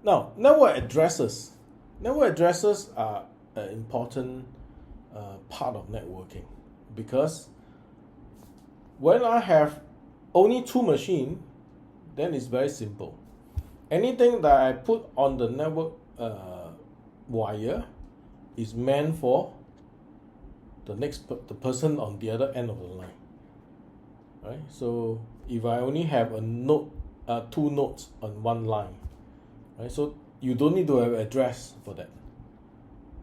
Now, network addresses. Network addresses are an important part of networking because when I have only two machines, then it's very simple. Anything that I put on the network wire is meant for the person on the other end of the line, right? So if I only have two nodes on one line, right? So you don't need to have an address for that,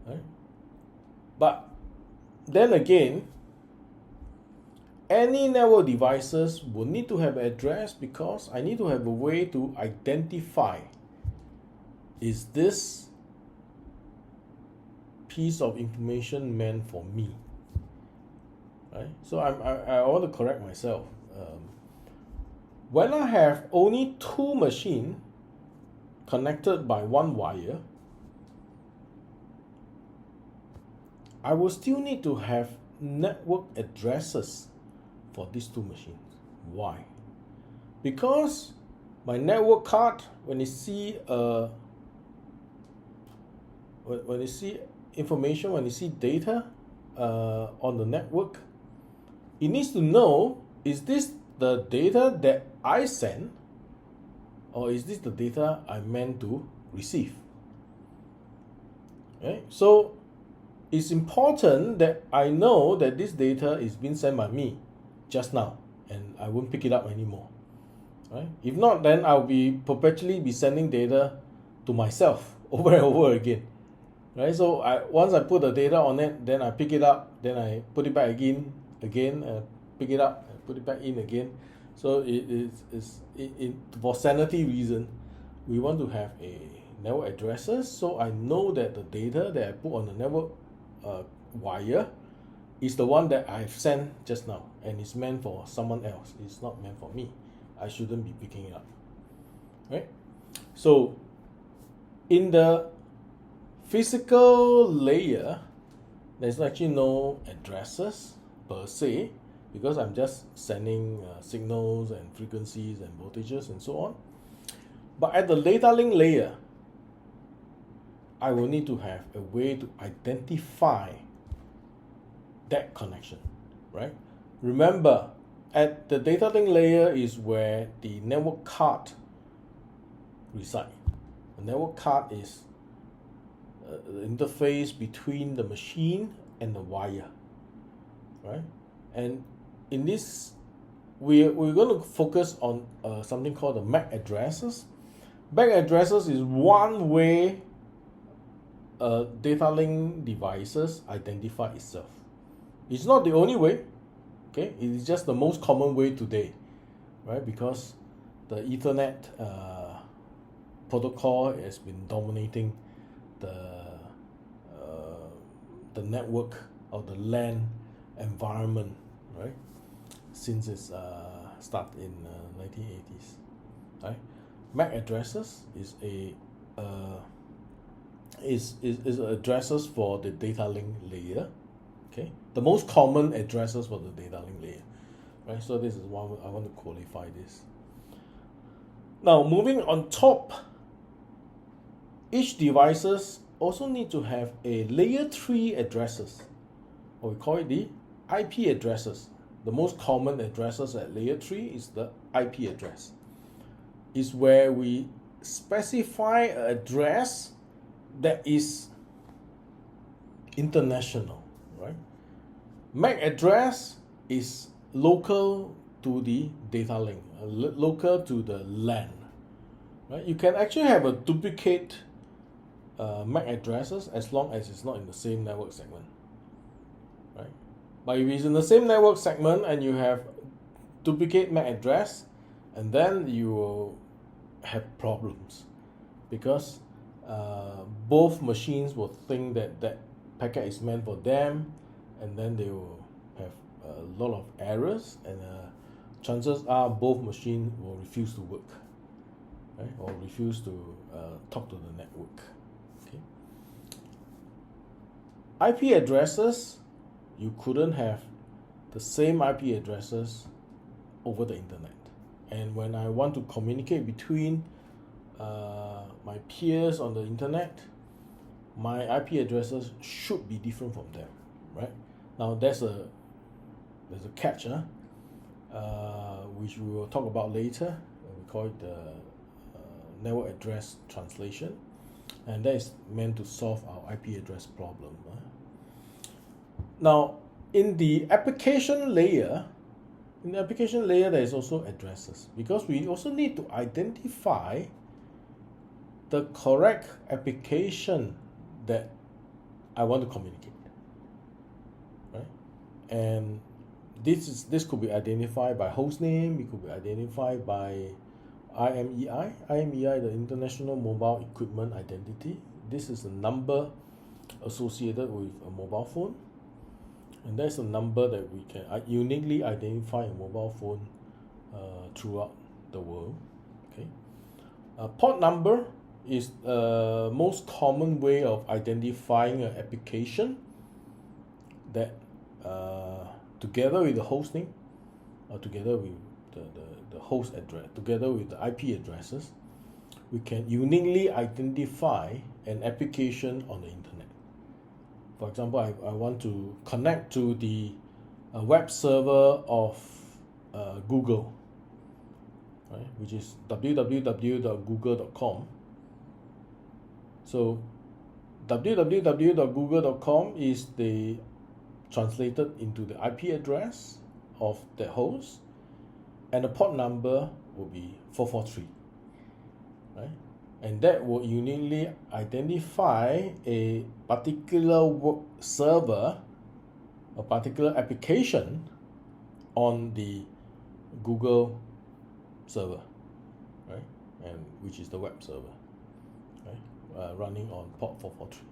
right? But then again, any network devices will need to have an address because I need to have a way to identify, is this piece of information meant for me, right? So I want to correct myself. When I have only two machines connected by one wire, I will still need to have network addresses for these two machines. Why? Because my network card, when you see information, when you see data on the network, it needs to know, is this the data that I send, or is this the data I meant to receive? Okay? So it's important that I know that this data is being sent by me just now, and I won't pick it up anymore. Right? If not, then I'll be perpetually be sending data to myself over and over again. Right? So once I put the data on it, then I pick it up, then I put it back again, pick it up, and put it back in again. So for sanity reason, we want to have a network addresses, so I know that the data that I put on the network wire is the one that I've sent just now, and it's meant for someone else. It's not meant for me. I shouldn't be picking it up. Right? So in the physical layer, there's actually no addresses per se, because I'm just sending signals and frequencies and voltages and so on. But at the data link layer, I will need to have a way to identify that connection, right? Remember, at the data link layer is where the network card resides. The network card is the interface between the machine and the wire, right? And in this, we're going to focus on something called the MAC addresses. MAC addresses is one way data link devices identify itself. It's not the only way, okay? It is just the most common way today, right? Because the Ethernet protocol has been dominating the network of the LAN environment, right? Since its start in 1980s, right? MAC addresses is addresses for the data link layer. Okay, the most common addresses for the data link layer, right? So this is one I want to qualify this. Now moving on top, each devices also need to have a layer 3 addresses, or we call it the IP addresses. The most common addresses at layer 3 is the IP address. Is where we specify an address that is international, right? MAC address is local to the data link, local to the LAN, right? You can actually have a duplicate MAC addresses as long as it's not in the same network segment, right? But if it's in the same network segment and you have duplicate MAC address, and then you will have problems, because both machines will think that that packet is meant for them, and then they will have a lot of errors, and chances are both machines will refuse to work, right? Or refuse to talk to the network. Okay. IP addresses, you couldn't have the same IP addresses over the internet. And when I want to communicate between my peers on the internet, my IP addresses should be different from them, right? Now there's a catch, which we will talk about later. We call it the network address translation, and that is meant to solve our IP address problem. Now, in the application layer, there is also addresses, because we also need to identify the correct application that I want to communicate, right? And this could be identified by host name. It could be identified by IMEI, the International Mobile Equipment Identity. This is a number associated with a mobile phone, and that's a number that we can uniquely identify a mobile phone throughout the world. Okay, port number is the most common way of identifying an application that together with the host name, or together with the host address, together with the IP addresses, we can uniquely identify an application on the internet. For example, I want to connect to the web server of Google, right, which is www.google.com. So www.google.com is translated into the IP address of the host, and the port number will be 443, right? And that will uniquely identify a particular server, a particular application on the Google server, right? And which is the web server, right? Running on port 443.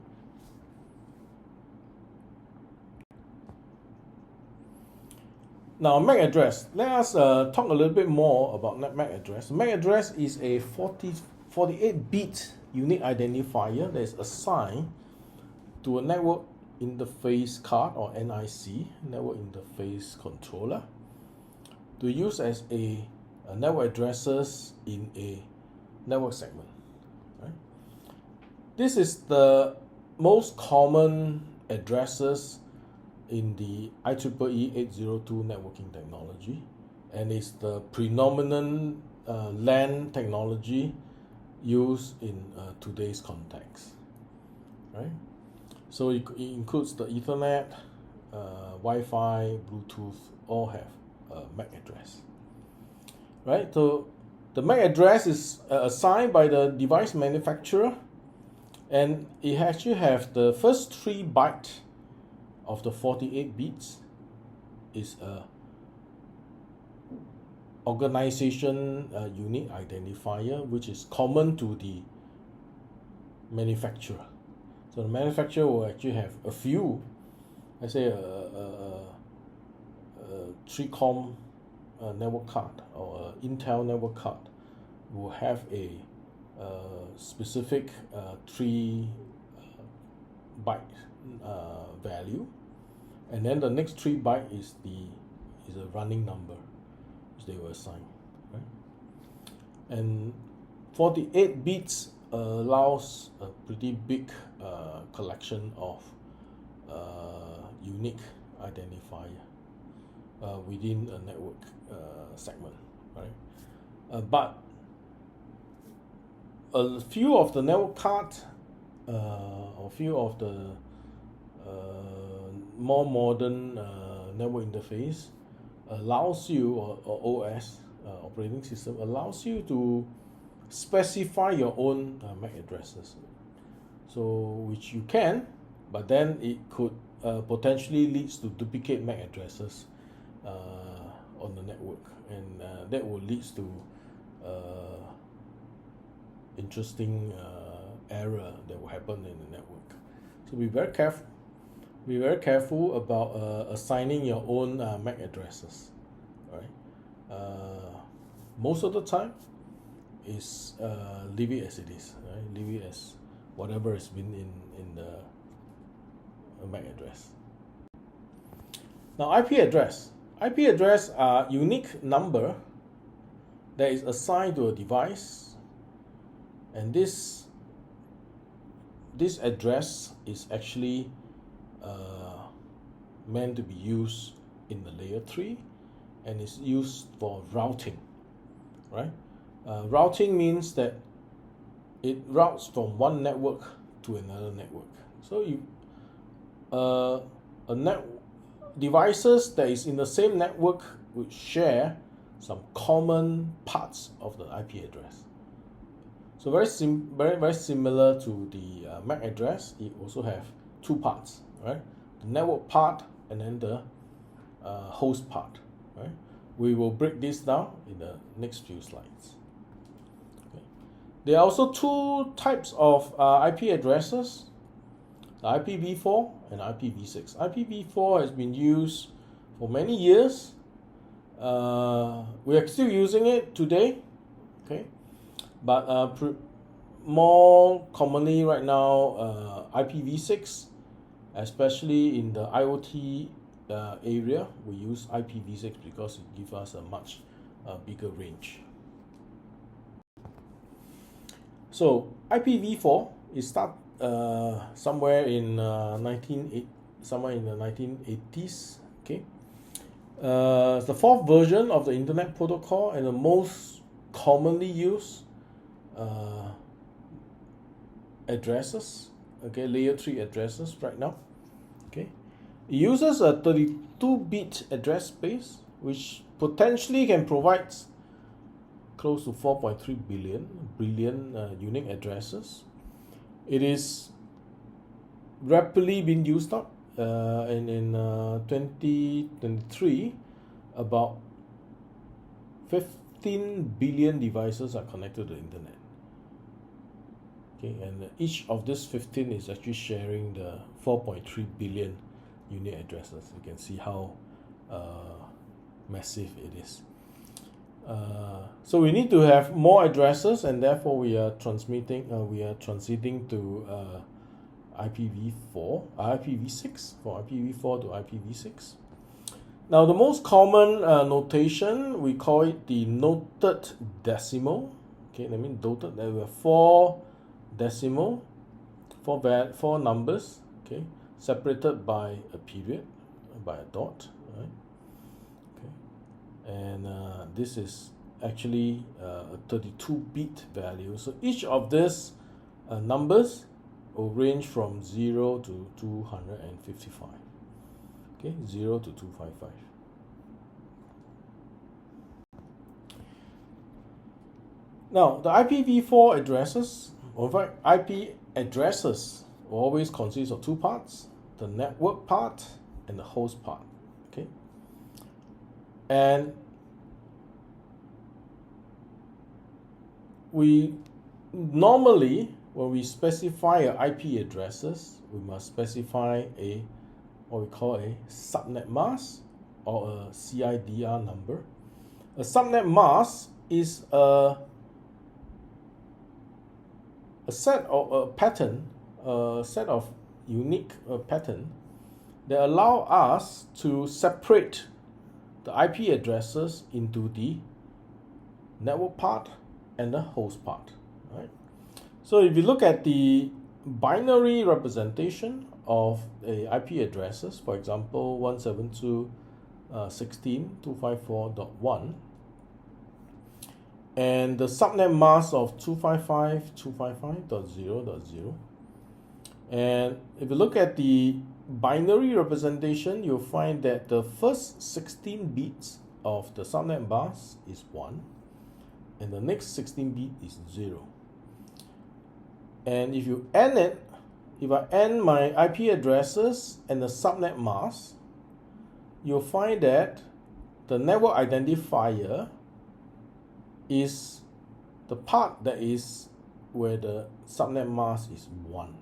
Now, MAC address. Let us talk a little bit more about MAC address. MAC address is a 48-bit unique identifier that is assigned to a network interface card, or NIC, network interface controller, to use as a network addresses in a network segment. Right? This is the most common addresses in the IEEE 802 networking technology, and it's the predominant LAN technology used in today's context, right? So it includes the Ethernet, Wi-Fi, Bluetooth, all have a MAC address, right? So the MAC address is assigned by the device manufacturer, and it actually have the first 3 bytes of the 48 bits is a organization unique identifier, which is common to the manufacturer. So the manufacturer will actually have a few, let's say a 3-COM network card, or Intel network card will have a specific 3 byte value, and then the next 3 byte is a running number which they will assign, right? And 48 bits allows a pretty big collection of unique identifier within a network segment, right? But a few of the network cards, or few of the more modern network interface allows you, or OS, operating system, allows you to specify your own MAC addresses. So which you can, but then it could potentially leads to duplicate MAC addresses on the network, and that will lead to interesting error that will happen in the network. So be very careful. Be very careful about assigning your own MAC addresses. Right? Most of the time, is leave it as it is. Right? Leave it as whatever has been in the MAC address. Now, IP address. IP address are unique number that is assigned to a device and this address is actually meant to be used in the layer 3 and is used for routing, right? Routing means that it routes from one network to another network. So devices that is in the same network would share some common parts of the IP address. So very similar to the MAC address. It also have two parts, right? The network part and then the host part, right? We will break this down in the next few slides. Okay. There are also two types of IP addresses: the IPv4 and IPv6. IPv4 has been used for many years. We are still using it today, okay? But more commonly right now, IPv6, especially in the IoT area, we use IPv6 because it gives us a much bigger range. So IPv4 is somewhere in somewhere in the 1980s. Okay, it's the fourth version of the Internet Protocol and the most commonly used addresses. Okay, layer 3 addresses right now. Okay, it uses a 32-bit address space, which potentially can provide close to 4.3 billion unique addresses. It is rapidly being used up, and in 2023, about 15 billion devices are connected to the internet. Okay, and each of these 15 is actually sharing the 4.3 billion unique addresses. You can see how massive it is. So we need to have more addresses, and therefore we are transiting to IPv6 from IPv4 to IPv6. Now the most common notation, we call it the noted decimal. Okay, that means noted. There were four numbers. Okay, separated by a period, by a dot. Right. Okay, and this is actually a 32-bit value. So each of these numbers will range from 0 to 255. Okay, 0 to 255. Now, the IPv4 addresses, or in fact, IP addresses will always consist of two parts: the network part and the host part. Okay, and we normally, when we specify a IP addresses, we must specify what we call a subnet mask or a CIDR number. A subnet mask is a set of a set of unique pattern that allow us to separate the IP addresses into the network part and the host part. Right. So if you look at the binary representation of a IP addresses, for example, 172.16.254.1, and the subnet mask of 255.255.0.0, and if you look at the binary representation, you'll find that the first 16 bits of the subnet mask is 1, and the next 16 bit is 0. And if you AND it, if I AND my IP addresses and the subnet mask, you'll find that the network identifier is the part that is where the subnet mask is 1.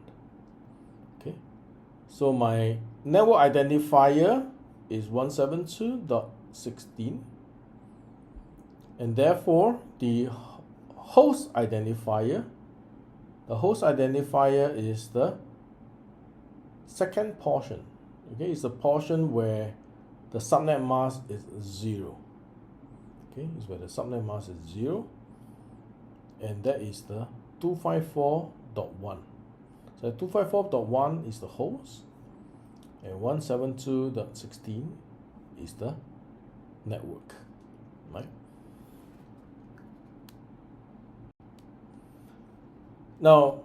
Okay, so my network identifier is 172.16, and therefore the host identifier is the second portion. Okay, it's the portion where the subnet mask is 0. Okay, it's where the subnet mask is 0, and that is the 254.1. So 254.1 is the host, and 172.16 is the network, right? Now,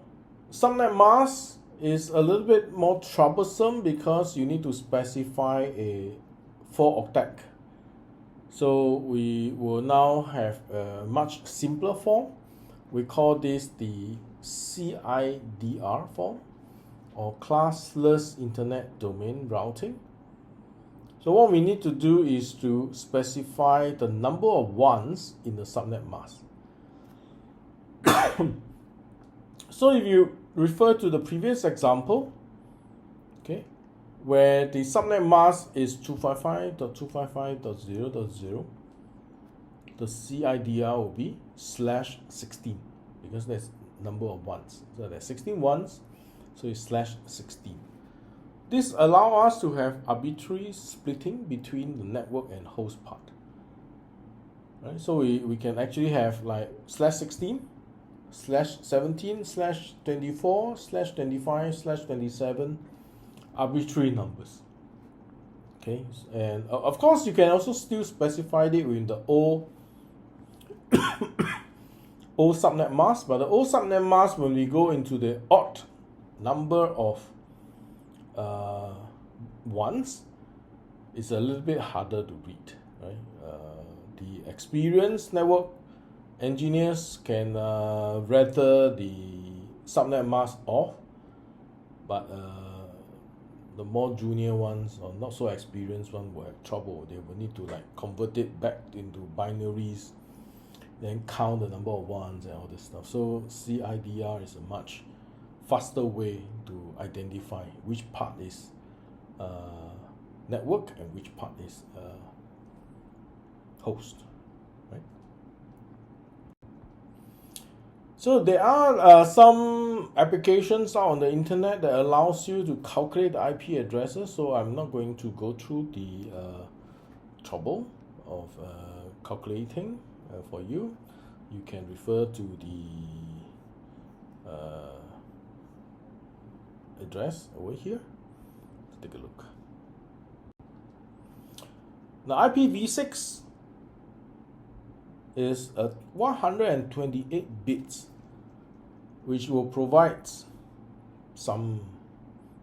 subnet mask is a little bit more troublesome because you need to specify a 4-octet. So we will now have a much simpler form. We call this the CIDR form, or classless internet domain routing. So what we need to do is to specify the number of ones in the subnet mask. So if you refer to the previous example, okay, where the subnet mask is 255.255.0.0, the CIDR will be /16, because there's number of ones. So there's 16 ones, so it's /16. This allows us to have arbitrary splitting between the network and host part. Right? So we can actually have like /16, /17, /24, /25, /27, arbitrary numbers. Okay, and of course you can also still specify it with the old subnet mask, but the old subnet mask, when we go into the odd number of ones, it's a little bit harder to read, right? The experienced network engineers can rather the subnet mask off, but the more junior ones or not so experienced ones will have trouble. They will need to like convert it back into binaries, then count the number of ones and all this stuff. So CIDR is a much faster way to identify which part is network and which part is host, right? So there are some applications out on the internet that allows you to calculate the IP addresses. So I'm not going to go through the trouble of calculating for you. You can refer to the address over here. Let's take a look. Now IPv6 is 128 bits, which will provide some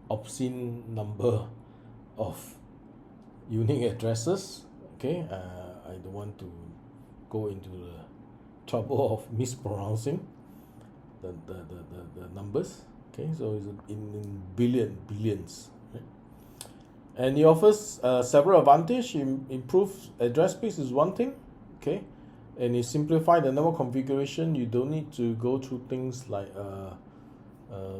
obscene number of unique addresses. Okay, I don't want to go into the trouble of mispronouncing the numbers. Okay, so it's in billions. Right? And it offers several advantages. Improved address space is one thing. Okay, and it simplifies the network configuration. You don't need to go through things like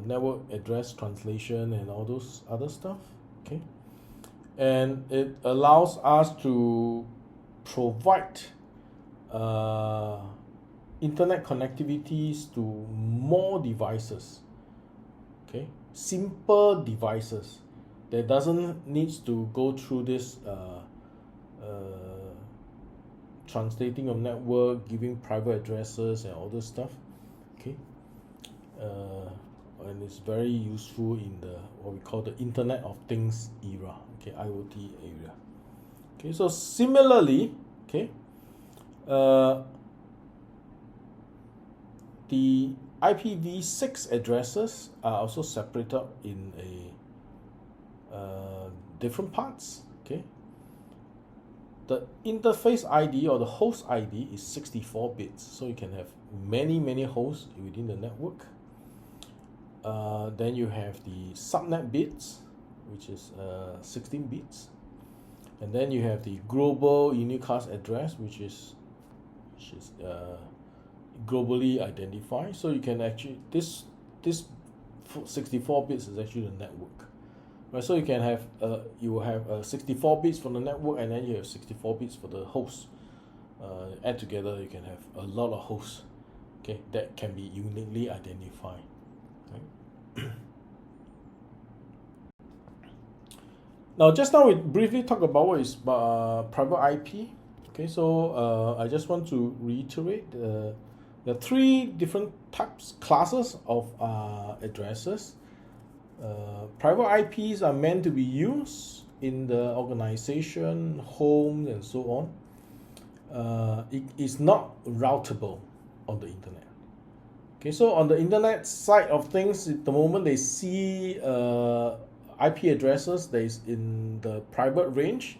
network address translation and all those other stuff. Okay, and it allows us to provide internet connectivities to more devices. Okay, simple devices that doesn't need to go through this translating of network, giving private addresses and all this stuff. Okay, and it's very useful in the what we call the Internet of Things era. Okay, IoT area. Okay, so similarly, okay, the IPv6 addresses are also separated in a different parts. Okay, the interface ID or the host ID is 64 bits, so you can have many hosts within the network. Then you have the subnet bits, which is 16 bits, and then you have the global unicast address, which is globally identified. So you can actually this 64 bits is actually the network, right? So you can have you will have 64 bits from the network, and then you have 64 bits for the host. Add together, you can have a lot of hosts, okay, that can be uniquely identified. Right? Now, just now we briefly talked about what is private IP. Okay, so I just want to reiterate. The There are three different classes of addresses. Private IPs are meant to be used in the organization, homes, and so on. It is not routable on the internet. Okay, so on the internet side of things, the moment they see IP addresses that is in the private range,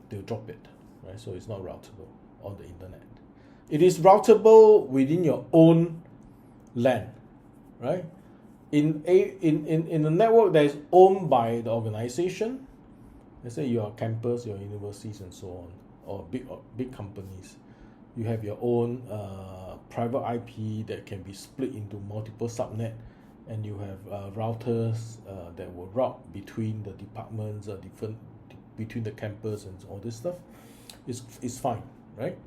they'll drop it, right? So it's not routable on the internet. It is routable within your own LAN, right? In a network that is owned by the organization, let's say your campus, your universities, and so on, or big companies, you have your own private IP that can be split into multiple subnet, and you have routers that will route between the departments, between the campus and all this stuff. It's fine, right?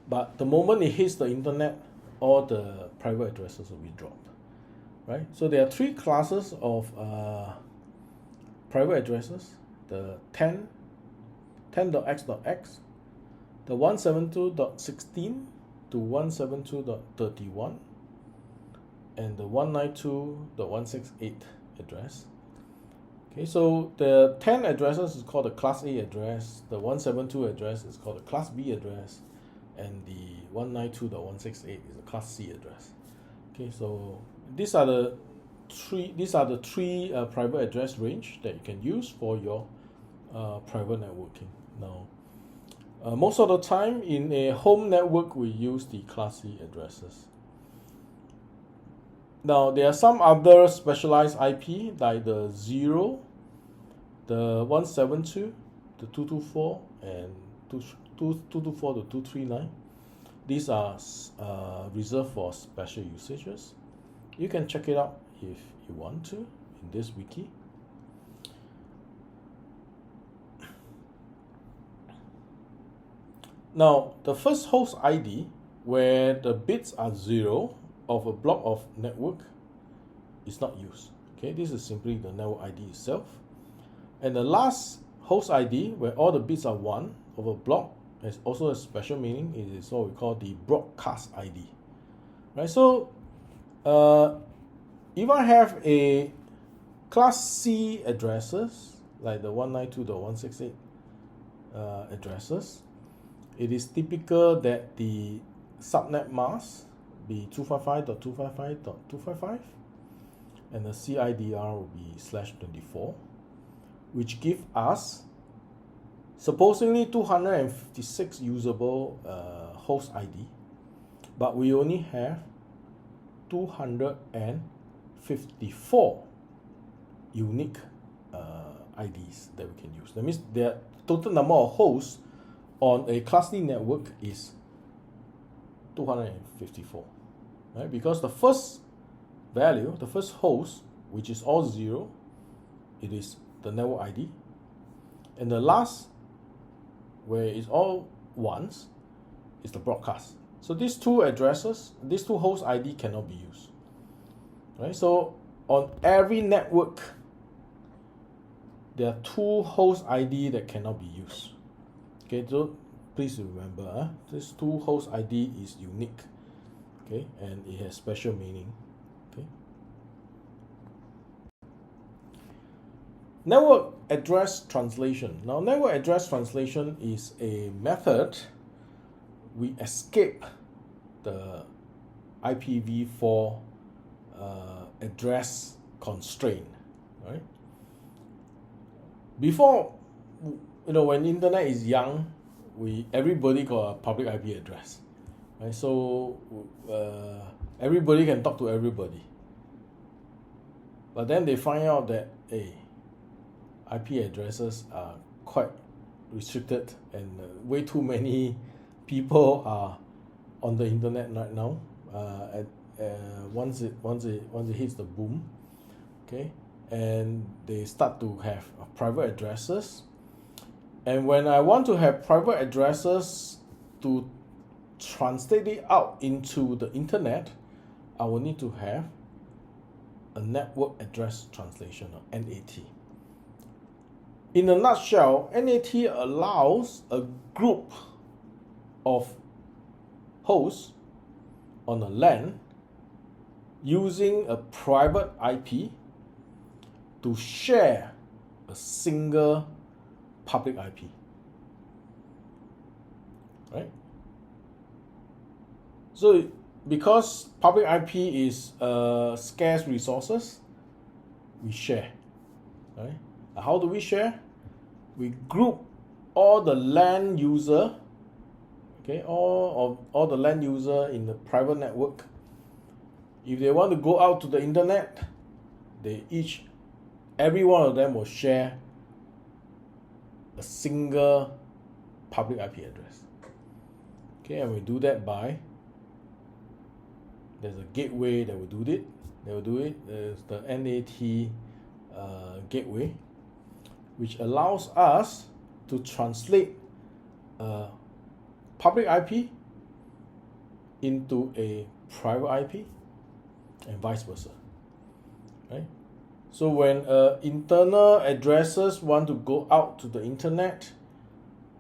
But the moment it hits the internet, all the private addresses will be dropped, right? So there are three classes of private addresses: the 10.x.x, the 172.16 to 172.31, and the 192.168 address. Okay, so the 10 addresses is called the Class A address, the 172 address is called the Class B address, and the 192.168 is the Class C address. Okay, so these are the three private address range that you can use for your private networking. Now, most of the time in a home network, we use the Class C addresses. Now, there are some other specialized IP like the 0, the 172, the 224, and 224 to 239. These are reserved for special usages. You can check it out if you want to in this wiki. Now, the first host ID, where the bits are 0 of a block of network, is not used. Okay, this is simply the network ID itself. And the last host ID, where all the bits are 1 of a block, has also a special meaning. It is what we call the broadcast ID. Right, so if I have a Class C addresses, like the 192.168 addresses, it is typical that the subnet mask be 255.255.255, and the CIDR will be /24, which give us supposedly 256 usable host ID, but we only have 254 unique IDs that we can use. That means the total number of hosts on a Class D network is 254, right? Because the first value, the first host, which is all 0, it is the network ID, and the last, where it's all 1s, is the broadcast. So these two addresses, these two host ID cannot be used, right? So on every network, there are two host ID that cannot be used. Okay, so please remember, this two host ID is unique, okay, and it has special meaning. Okay. Network address translation. Now, network address translation is a method we escape the IPv4 address constraint, right? Before, when internet is young, everybody got a public IP address, right? So everybody can talk to everybody. But then they find out that IP addresses are quite restricted, and way too many people are on the internet right now. Once it hits the boom, okay, and they start to have private addresses. And when I want to have private addresses to translate it out into the internet, I will need to have a network address translation, or NAT. In a nutshell, NAT allows a group of hosts on a LAN using a private IP to share a single public IP. Right? So because public IP is scarce resources, we share. Right? How do we share? We group all the LAN user, okay, all the LAN user in the private network. If they want to go out to the internet, every one of them will share a single public IP address. Okay, and we do that by, there's a gateway that will do it. There's the NAT gateway, which allows us to translate a public IP into a private IP and vice versa. Right? So when internal addresses want to go out to the internet,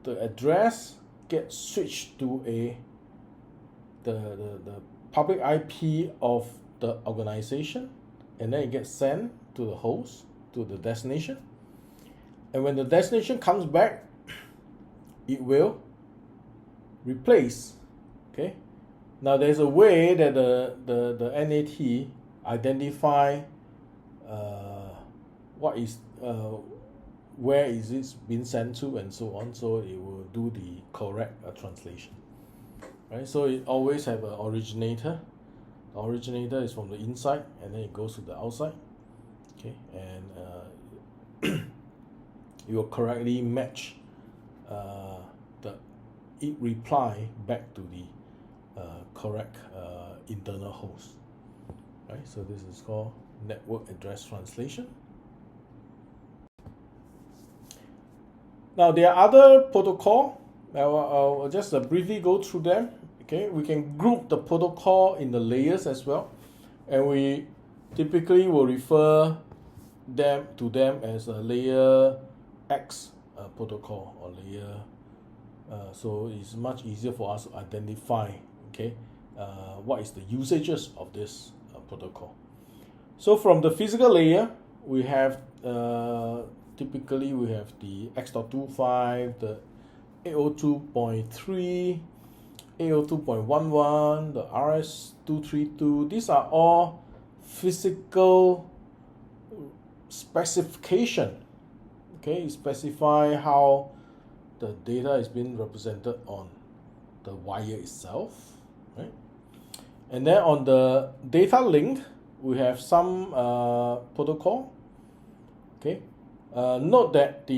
the address gets switched to the public IP of the organization, and then it gets sent to the host, to the destination. And when the destination comes back, it will replace. Okay. Now there's a way that the NAT identify where is it being sent to and so on, so it will do the correct translation. Right? So it always have an originator. The originator is from the inside, and then it goes to the outside. Okay, and it will correctly match the reply back to the correct internal host. Right, so this is called network address translation. Now there are other protocol. I'll just briefly go through them. Okay, we can group the protocol in the layers as well, and we typically will refer to them as a layer X protocol or layer. So it's much easier for us to identify, okay, what is the usages of this protocol. So from the physical layer, we have typically we have the X.25, the 802.3, 802.11, the RS-232. These are all physical specification. Okay, it specify how the data is being represented on the wire itself, right? And then on the data link, we have some protocol. Okay, note that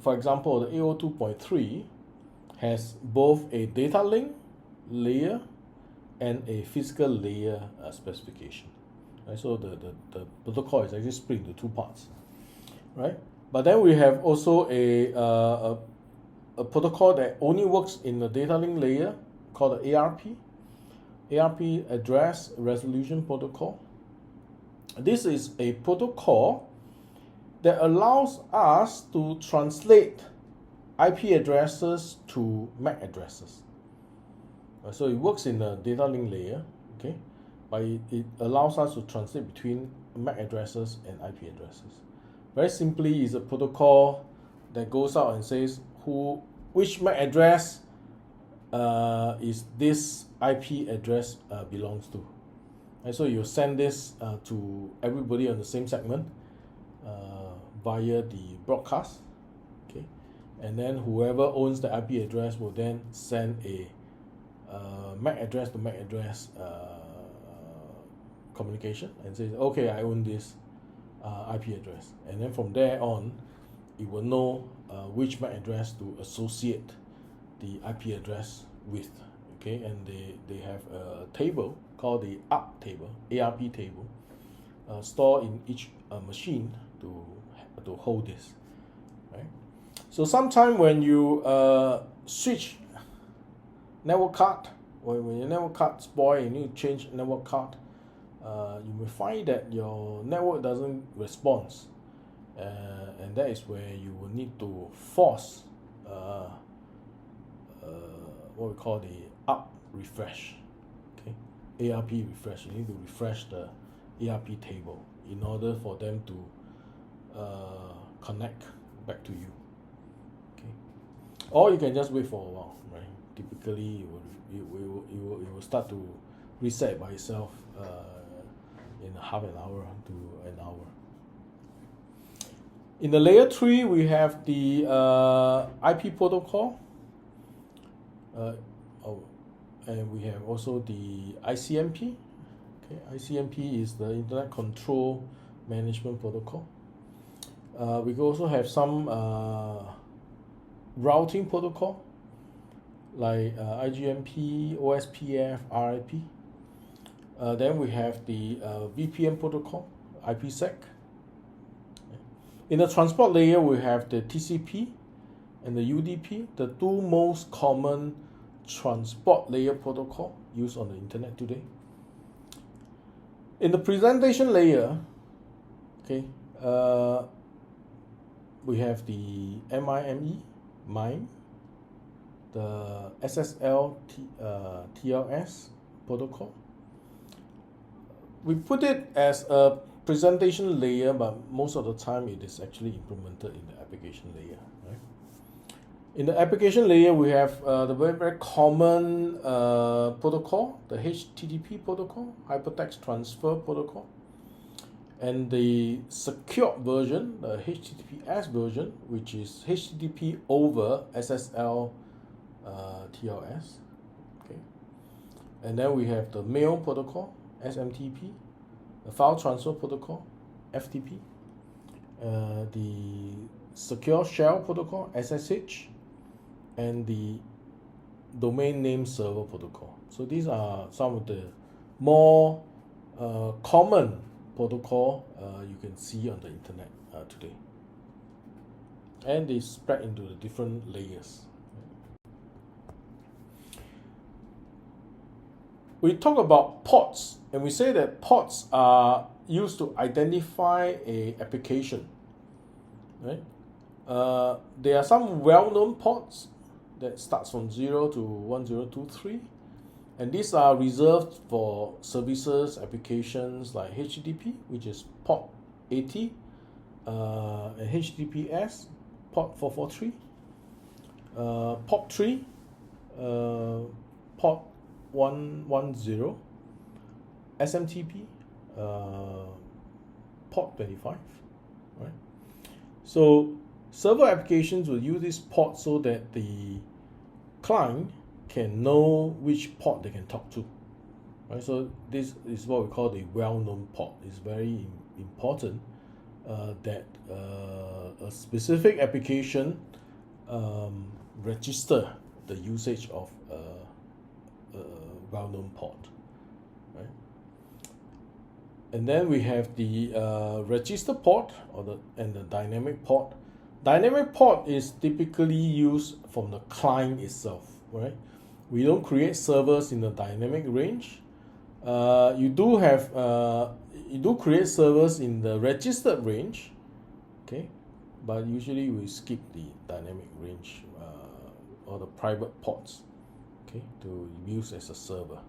for example, the 802.3 has both a data link layer and a physical layer specification. Right? So the protocol is actually split into two parts, right? But then we have also a protocol that only works in the data link layer called the ARP Address Resolution Protocol. This is a protocol that allows us to translate IP addresses to MAC addresses. So it works in the data link layer, okay, but it allows us to translate between MAC addresses and IP addresses. Very simply, is a protocol that goes out and says which MAC address is this IP address belongs to. And so you send this to everybody on the same segment via the broadcast, okay, and then whoever owns the IP address will then send a MAC address to MAC address communication and says, okay, I own this IP address, and then from there on, it will know which MAC address to associate the IP address with. Okay, and they have a table called the ARP table, stored in each machine to hold this. Right. So sometime when you switch network card, when your network card spoil, you need to change network card. You may find that your network doesn't respond, and that is where you will need to force what we call the ARP refresh. Okay, ARP refresh. You need to refresh the ARP table in order for them to connect back to you. Okay, or you can just wait for a while, right? Typically, it will start to reset by itself in half an hour to an hour. In the layer 3, we have the IP protocol, and we have also the ICMP. Okay, ICMP is the Internet Control Management Protocol. We also have some routing protocol like IGMP, OSPF, RIP. Then we have the VPN protocol, IPsec. In the transport layer, we have the TCP and the UDP, the two most common transport layer protocol used on the internet today. In the presentation layer, okay, we have the MIME, the SSL TLS protocol. We put it as a presentation layer, but most of the time it is actually implemented in the application layer. Right? In the application layer, we have the very common protocol, the HTTP protocol, Hypertext Transfer Protocol, and the secured version, the HTTPS version, which is HTTP over SSL TLS. Okay, and then we have the mail protocol, SMTP, the file transfer protocol, FTP, the secure shell protocol, SSH, and the domain name server protocol. So these are some of the more common protocol you can see on the internet today, and they spread into the different layers. We talk about ports, and we say that ports are used to identify a application. Right? There are some well-known ports that starts from 0 to 1023, and these are reserved for services applications like HTTP, which is port 80, and HTTPS port 443, POP3, port 110, SMTP, port 25, right? So server applications will use this port so that the client can know which port they can talk to, right? So this is what we call the well-known port. It's very important that a specific application register the usage of well-known port, right? And then we have the register port and the dynamic port. Dynamic port is typically used from the client itself, right? We don't create servers in the dynamic range. You do create servers in the registered range, okay? But usually we skip the dynamic range or the private ports, okay, to use as a server.